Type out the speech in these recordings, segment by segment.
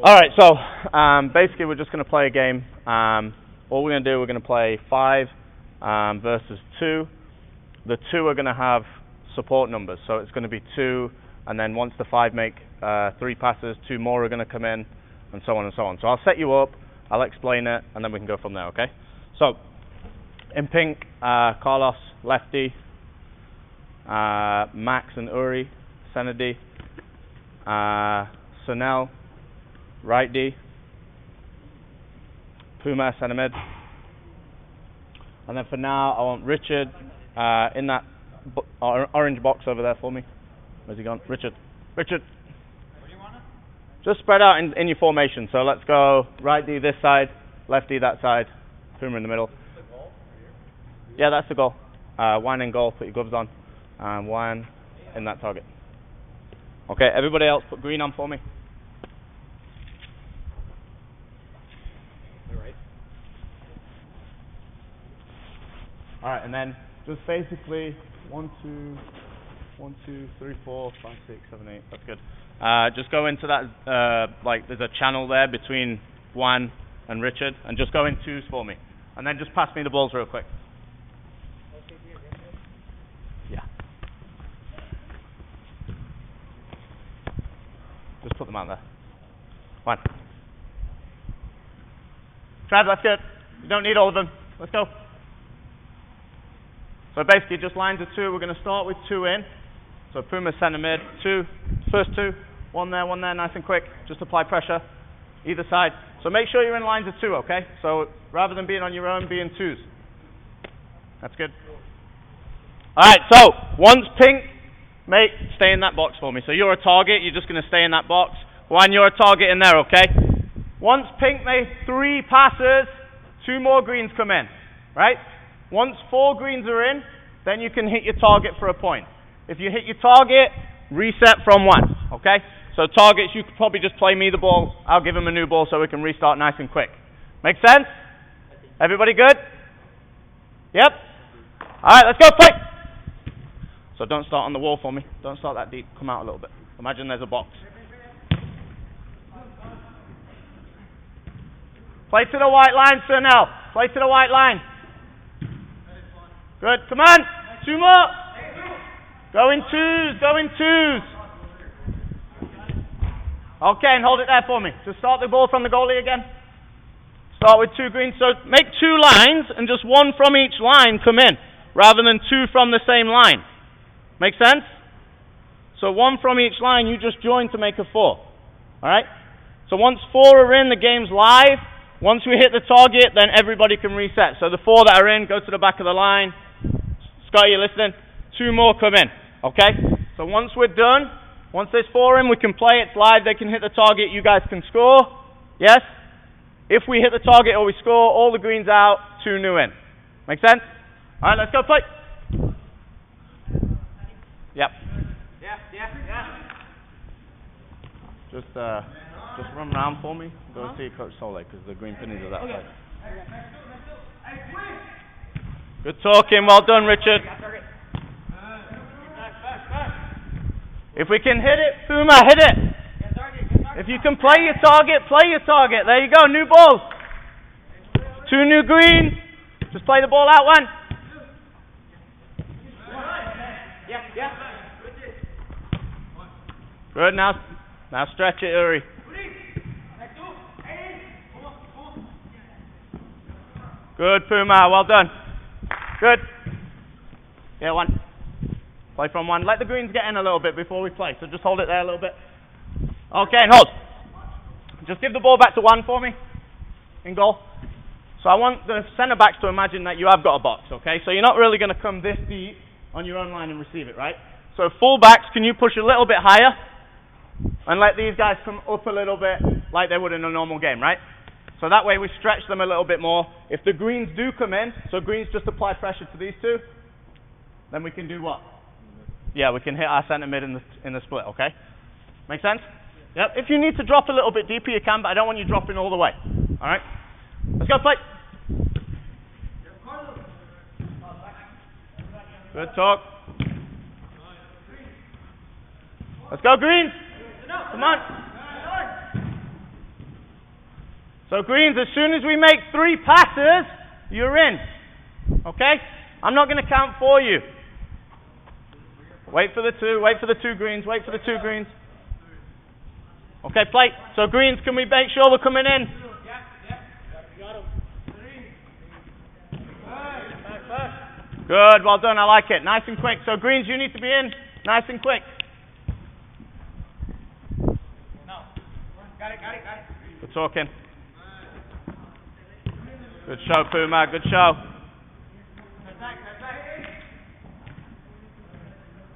All right, so basically we're just going to play a game. What we're going to do, we're going to play 5 versus 2. The 2 are going to have support numbers, so it's going to be 2, and then once the 5 make 3 passes, 2 more are going to come in, and so on and so on. So I'll set you up, I'll explain it, and then we can go from there, okay? So, in pink, Carlos, lefty, Max and Uri, center D, Sunel, right D, Puma, center mid, and then for now I want Richard in that orange box over there for me. Where's he gone? Richard. Richard. Where do you want it? Just spread out in your formation. So let's go right D this side, left D that side, Puma in the middle. The goal? Yeah, that's the goal. One in goal, put your gloves on, and one in that target. Okay, everybody else put green on for me. Alright, and then just basically 1, 2, 3, 4, 5, 6, 7, 8. That's good. Just go into that, like there's a channel there between Juan and Richard, and just go in 2s for me. And then just pass me the balls real quick. Yeah. Just put them out there. 1. Trav, that's good. You don't need all of them. Let's go. So basically just lines of 2. We're going to start with 2 in. So Puma center mid, 2, first 2, one there, nice and quick. Just apply pressure, either side. So make sure you're in lines of 2, okay? So rather than being on your own, be in 2s. That's good. Alright, so once pink, mate, stay in that box for me. So you're a target, you're just going to stay in that box. Juan, you're a target in there, okay? Once pink made 3 passes, 2 more greens come in, right? Once 4 greens are in, then you can hit your target for a point. If you hit your target, reset from 1, okay? So targets, you could probably just play me the ball. I'll give him a new ball so we can restart nice and quick. Make sense? Everybody good? Yep? All right, let's go play. So don't start on the wall for me. Don't start that deep. Come out a little bit. Imagine there's a box. Play to the white line, Sir Nell. Play to the white line. Good, come on, 2 more. Go in 2s, go in 2s. Okay, and hold it there for me. So start the ball from the goalie again. Start with 2 greens. So make 2 lines and just 1 from each line come in, rather than 2 from the same line. Make sense? So 1 from each line, you just join to make a 4. Alright? So once 4 are in, the game's live. Once we hit the target, then everybody can reset. So the 4 that are in, go to the back of the line. Scott, you listening? 2 more come in, okay? So once we're done, once there's 4 in, we can play, it's live, they can hit the target, you guys can score, yes? If we hit the target or we score, all the greens out, 2 new in. Make sense? Alright, let's go play. Yep. Yeah. Just run around for me. Go see Coach Soleil, because the green pennies are that side. Good talking, well done, Richard. If we can hit it, Puma, hit it. If you can play your target, play your target. There you go, new balls. 2 new greens. Just play the ball out, 1. Good, now stretch it, Uri. Good, Puma, well done. Good. Yeah, 1. Play from 1. Let the greens get in a little bit before we play, so just hold it there a little bit. Okay, and hold. Just give the ball back to 1 for me, in goal. So I want the centre backs to imagine that you have got a box, okay? So you're not really going to come this deep on your own line and receive it, right? So full backs, can you push a little bit higher? And let these guys come up a little bit like they would in a normal game, right? So that way we stretch them a little bit more. If the greens do come in, so greens just apply pressure to these 2, then we can do what? Yeah, we can hit our centre mid in the split, okay? Make sense? Yep. If you need to drop a little bit deeper, you can, but I don't want you dropping all the way. All right? Let's go play. Good talk. Let's go, Greens. Come on. So greens, as soon as we make 3 passes, you're in. Okay? I'm not going to count for you. Wait for the 2, wait for the 2 greens, wait for the 2 greens. Okay, play. So greens, can we make sure we're coming in? Good, well done, I like it. Nice and quick. So greens, you need to be in. Nice and quick. Got it. Good talking. Good show, Puma, good show.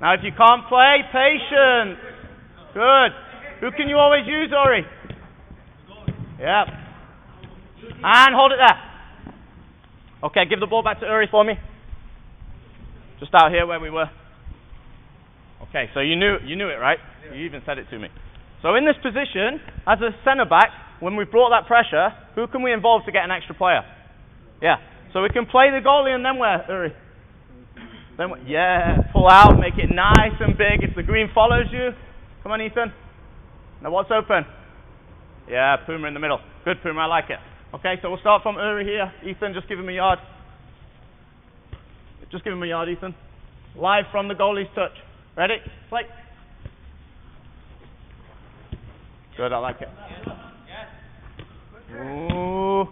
Now if you can't play, patience. Good. Who can you always use, Ori? Yeah. And hold it there. Okay, give the ball back to Uri for me. Just out here where we were. Okay, so you knew it, right? You even said it to me. So in this position, as a centre back, when we brought that pressure, who can we involve to get an extra player? Yeah. So we can play the goalie and then where, Uri? Then pull out, make it nice and big. If the green follows you, come on, Ethan. Now what's open? Yeah, Puma in the middle. Good, Puma, I like it. Okay, so we'll start from Uri here. Ethan, just give him a yard. Just give him a yard, Ethan. Live from the goalie's touch. Ready? Play. Good, I like it. Ooh.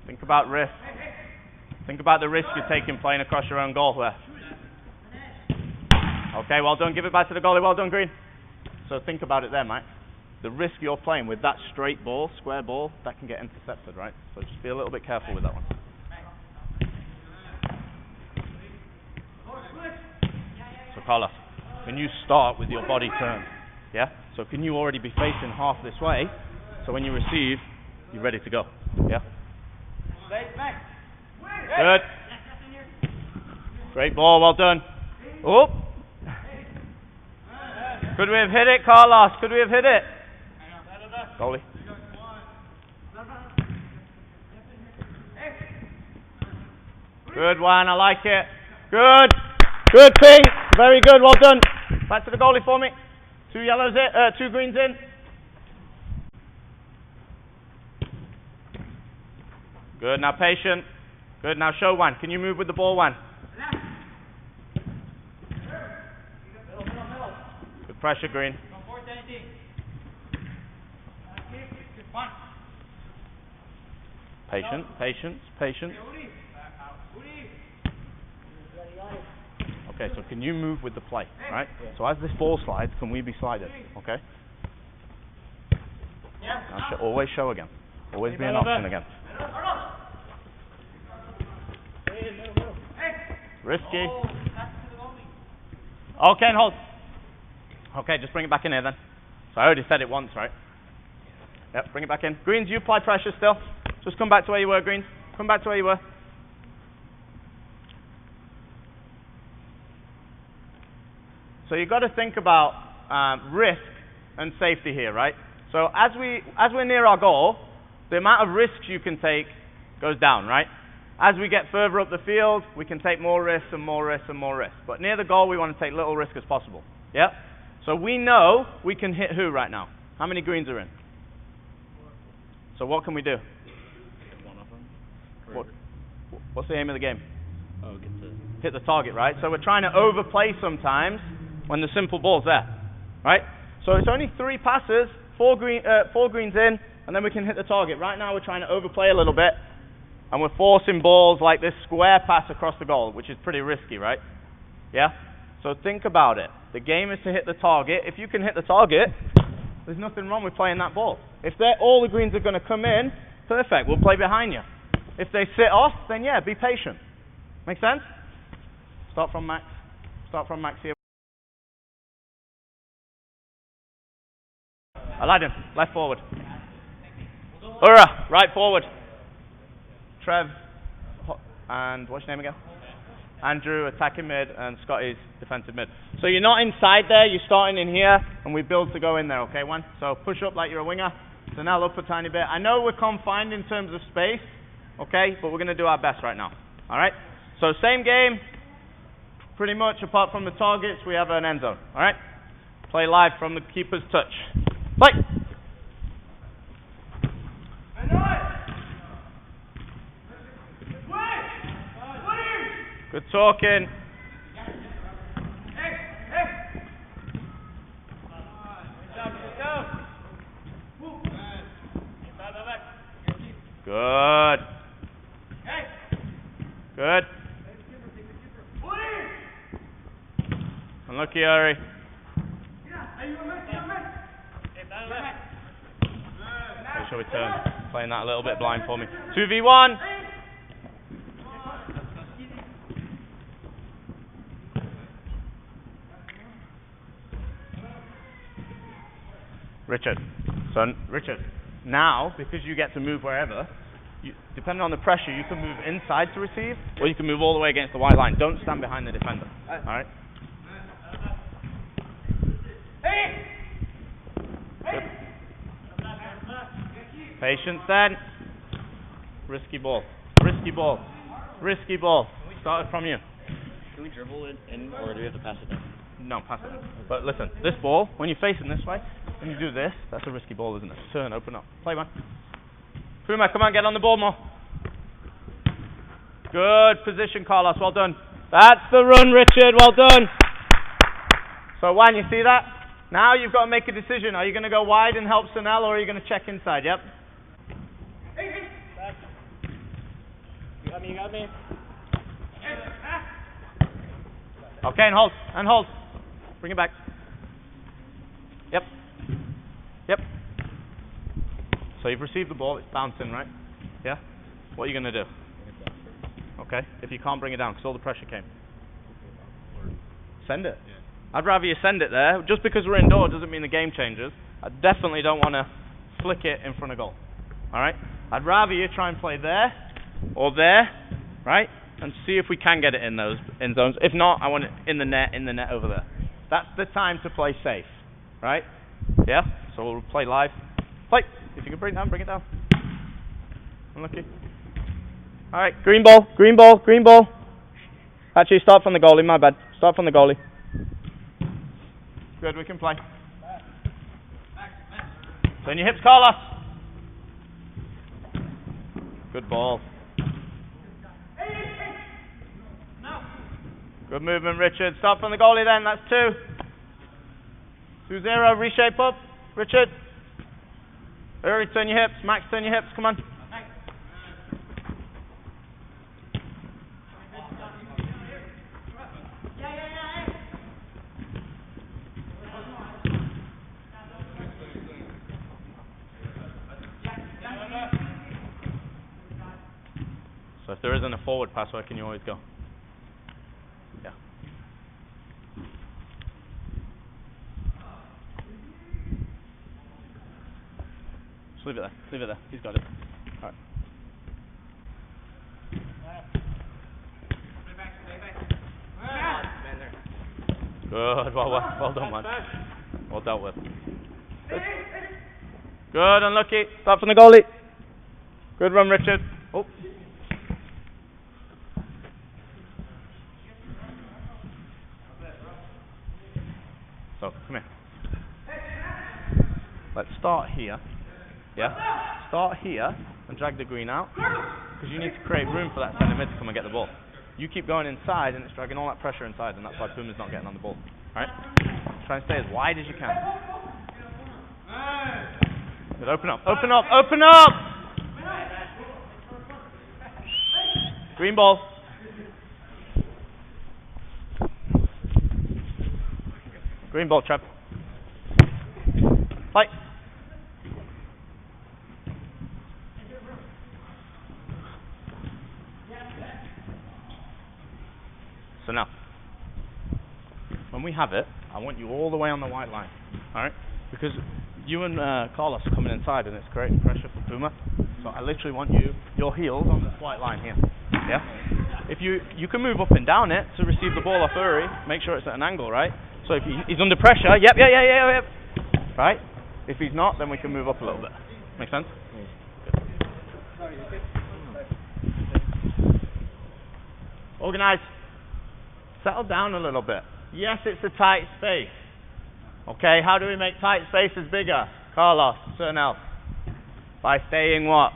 Think about risk. Think about the risk you're taking playing across your own goal there. Okay, well done. Give it back to the goalie. Well done, Green. So think about it there, mate. The risk you're playing with that straight ball, square ball, that can get intercepted, right? So just be a little bit careful with that one. So Carlos, can you start with your body turned? Yeah? So can you already be facing half this way, so when you receive, you're ready to go? Yeah? Good. Great ball, well done. Oh! Could we have hit it, Carlos? Could we have hit it? Goalie. Good one, I like it. Good. Good thing. Very good, well done. Back to the goalie for me. 2 yellows in, 2 greens in. Good, now patient. Good, now show one. Can you move with the ball, one? Good pressure, Green. Patience. Okay, so can you move with the play, right? So as this ball slides, can we be slided? Okay? Now always show again. Always be an option again. Risky. Okay, and hold. Okay, just bring it back in here then. So I already said it once, right? Yep, bring it back in. Greens, you apply pressure still. Just come back to where you were, Greens. Come back to where you were. So you've got to think about risk and safety here, right? So as we're near our goal, the amount of risks you can take goes down, right? As we get further up the field, we can take more risks and more risks and more risks. But near the goal, we want to take little risk as possible. Yeah? So we know we can hit who right now? How many greens are in? So what can we do? What's the aim of the game? Hit the target, right? So we're trying to overplay sometimes when the simple ball's there, right? So it's only 3 passes, 4 greens in, and then we can hit the target. Right now we're trying to overplay a little bit, and we're forcing balls like this square pass across the goal, which is pretty risky, right? Yeah? So think about it. The game is to hit the target. If you can hit the target, there's nothing wrong with playing that ball. If all the greens are going to come in, perfect, we'll play behind you. If they sit off, then yeah, be patient. Make sense? Start from Max here. Aladdin, left forward. Ura, right forward. Trev, and what's your name again? Andrew, attacking mid, and Scotty's defensive mid. So you're not inside there, you're starting in here, and we build to go in there, okay, one? So push up like you're a winger. So now up a tiny bit. I know we're confined in terms of space, okay, but we're going to do our best right now, all right? So same game, pretty much, apart from the targets, we have an end zone, all right? Play live from the keeper's touch. Play! Good talking. Good. Good. Unlucky, Ari. Make sure we turn. Playing that a little bit blind for me. 2v1. Richard. So, Richard, now, because you get to move wherever, depending on the pressure, you can move inside to receive, or you can move all the way against the white line. Don't stand behind the defender. All right? Good. Patience then. Risky ball. Risky ball. Risky ball. Started from you. Can we dribble it in, or do we have to pass it down? No, pass it. But listen, this ball, when you're facing this way, when you do this, that's a risky ball, isn't it? Turn, open up. Play one. Puma, come on, get on the ball more. Good position, Carlos. Well done. That's the run, Richard. Well done. So, Juan, you see that? Now you've got to make a decision. Are you going to go wide and help Sunel, or are you going to check inside? Yep. You got me, you got me. Okay, and hold. And hold. Bring it back. Yep. Yep. So you've received the ball. It's bouncing, right? Yeah? What are you going to do? Okay. If you can't bring it down, because all the pressure came. Send it. I'd rather you send it there. Just because we're indoor doesn't mean the game changes. I definitely don't want to flick it in front of goal. All right? I'd rather you try and play there or there, right? And see if we can get it in those end zones. If not, I want it in the net over there. That's the time to play safe, right? Yeah? So we'll play live. Play. If you can bring it down, bring it down. Unlucky. All right, green ball, green ball, green ball. Actually, start from the goalie, my bad. Start from the goalie. Good, we can play. Turn your hips, Carlos. Good ball. Good movement, Richard. Start from the goalie then, that's 2. 2-0, reshape up. Richard. Uri, turn your hips. Max, turn your hips, come on. So if there isn't a forward pass, where can you always go? Yeah. Just leave it there. Leave it there. He's got it. All right. Good. Well done, man. Well dealt with. Good. Unlucky. Start from the goalie. Good run, Richard. Oh. So, come here. Let's start here. Yeah? Start here and drag the green out. Because you need to create room for that centre mid to come and get the ball. You keep going inside and it's dragging all that pressure inside, and that's why Puma's not getting on the ball. Alright? Try and stay as wide as you can. Good, open up, open up, open up! Green ball. Green ball, Trev. Play. So now, when we have it, I want you all the way on the white line, alright? Because you and Carlos are coming inside and it's creating pressure for Puma. So I literally want your heels on this white line here, yeah? If you can move up and down it to receive the ball off Uri, make sure it's at an angle, right? So if he's under pressure, yep. Right? If he's not, then we can move up a little bit. Make sense? Good. Organize. Settle down a little bit. Yes, it's a tight space. Okay, how do we make tight spaces bigger? Carlos, Cernel. By staying what?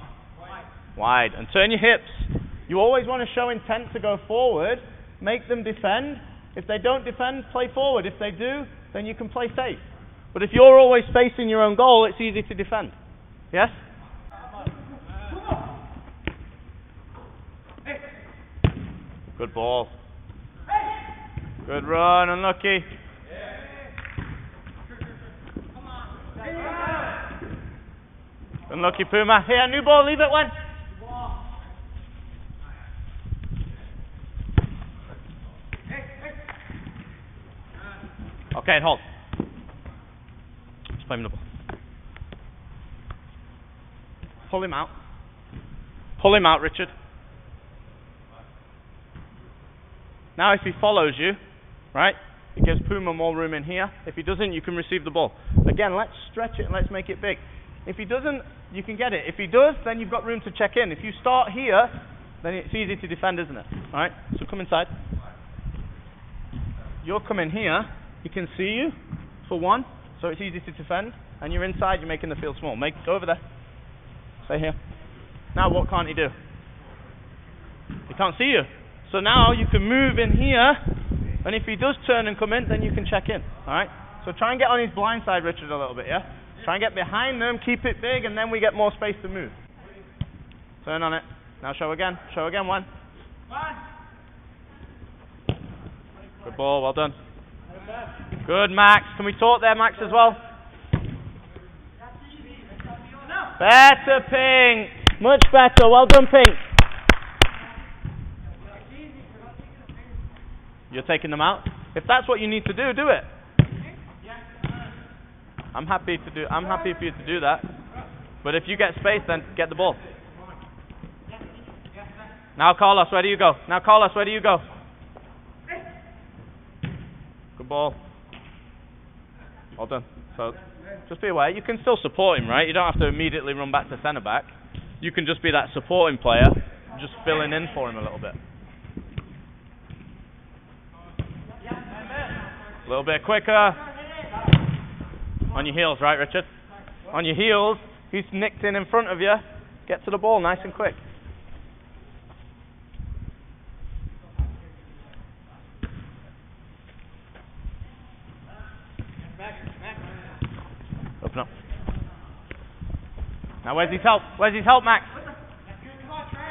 Wide. And turn your hips. You always want to show intent to go forward, make them defend. If they don't defend, play forward. If they do, then you can play safe. But if you're always facing your own goal, it's easy to defend. Yes? Good ball. Good run, unlucky. Unlucky Puma. Here, new ball, leave it one. Okay, and hold. Just play him the ball. Pull him out. Pull him out, Richard. Now if he follows you, right, it gives Puma more room in here. If he doesn't, you can receive the ball. Again, let's stretch it and let's make it big. If he doesn't, you can get it. If he does, then you've got room to check in. If you start here, then it's easy to defend, isn't it? All right, so come inside. You're coming here. He can see you, for one, so it's easy to defend. And you're inside, you're making the field small. Go over there. Stay here. Now what can't he do? He can't see you. So now you can move in here, and if he does turn and come in, then you can check in. All right? So try and get on his blind side, Richard, a little bit, yeah? Try and get behind them, keep it big, and then we get more space to move. Turn on it. Now show again. Show again, one. Good ball, well done. Good, Max. Can we talk there, Max, as well? Better, Pink. Much better. Well done, Pink. You're taking them out? If that's what you need to do, do it. I'm happy for you to do that. But if you get space, then get the ball. Now, Carlos, where do you go? Now, Carlos, where do you go? Good ball. Well done. So, just be aware. You can still support him, right? You don't have to immediately run back to centre back. You can just be that supporting player, just filling in for him a little bit. A little bit quicker. On your heels, right, Richard? On your heels. He's nicked in front of you. Get to the ball nice and quick. Open up. Now where's his help? Where's his help, Max?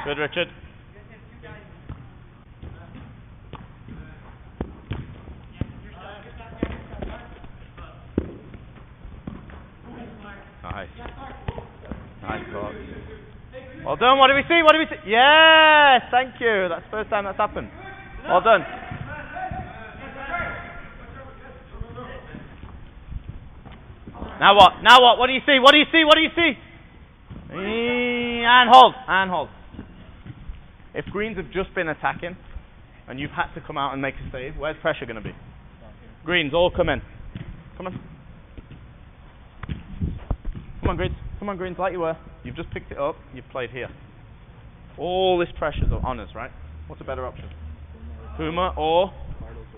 Good, Richard. Nice. Nice call. Well done. What do we see? What do we see? Yes, thank you. That's the first time that's happened. Well done. Now what? Now what? What do you see? What do you see? What do you see? And hold. And hold. If greens have just been attacking and you've had to come out and make a save, where's pressure going to be? Greens, all come in. Come on. Come on, Greens. Come on, Greens, like you were. You've just picked it up. You've played here. All this pressure's on us, right? What's a better option? Puma or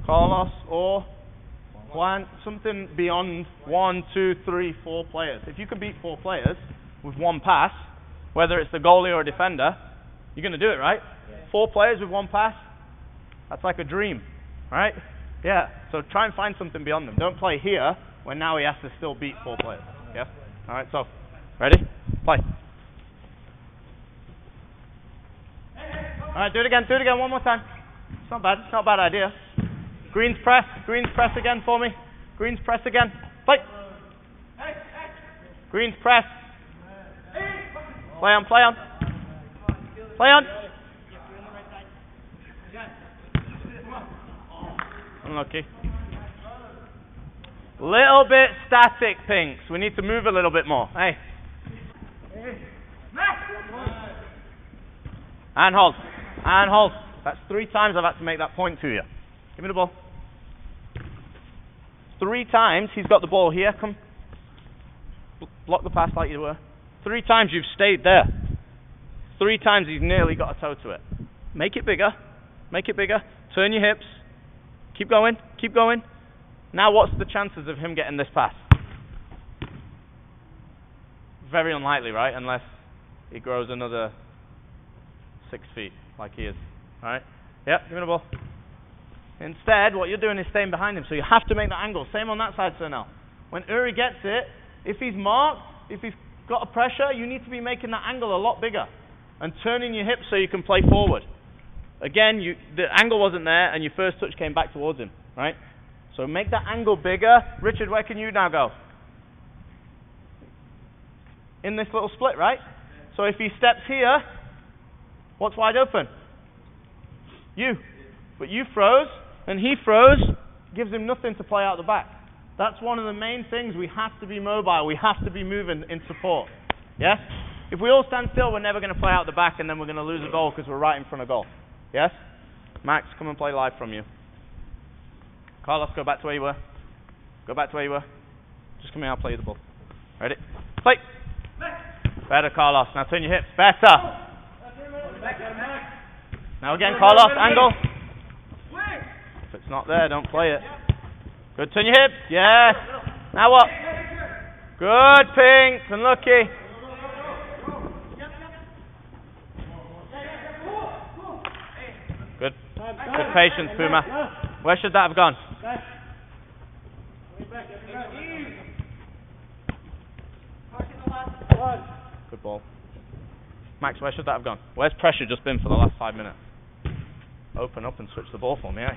Carlos or Juan, something beyond 1, 2, 3, 4 players. If you can beat 4 players with one pass, whether it's the goalie or a defender, you're going to do it, right? Yeah. 4 players with one pass, that's like a dream, right? Yeah, so try and find something beyond them. Don't play here when now he has to still beat 4 players. Yeah? All right, so, ready? Play. All right, do it again, one more time. It's not bad, it's not a bad idea. Greens press again for me. Greens press again. Play. Greens press. Play on. Play on. Unlucky. Little bit static, Pinks. We need to move a little bit more. Hey. And hold. And hold. That's 3 times I've had to make that point to you. Give me the ball. 3 times he's got the ball here. Come. Block the pass like you were. 3 times you've stayed there. 3 times he's nearly got a toe to it. Make it bigger. Make it bigger. Turn your hips. Keep going. Keep going. Now what's the chances of him getting this pass? Very unlikely, right? Unless he grows another 6 feet like he is. Alright? Yep, give me the ball. Instead, what you're doing is staying behind him, so you have to make that angle. Same on that side, Sernel. When Uri gets it, if he's marked, if he's got a pressure, you need to be making that angle a lot bigger and turning your hips so you can play forward. Again, the angle wasn't there, and your first touch came back towards him, right? So make that angle bigger. Richard, where can you now go? In this little split, right? So if he steps here, what's wide open? You. But you froze, and he froze, gives him nothing to play out the back. That's one of the main things. We have to be mobile. We have to be moving in support. Yes? If we all stand still, we're never going to play out the back, and then we're going to lose a goal because we're right in front of goal. Yes? Max, come and play live from you. Carlos, go back to where you were. Go back to where you were. Just come here, I'll play you the ball. Ready? Play! Better, Carlos. Now turn your hips. Better! Now again, Carlos, angle. If it's not there, don't play it. Good, turn your hips. Yes. Now what? Good, Pink. Unlucky. Good. Good patience, Puma. Where should that have gone? Good ball. Max, where should that have gone? Where's pressure just been for the last 5 minutes? Open up and switch the ball for me, eh?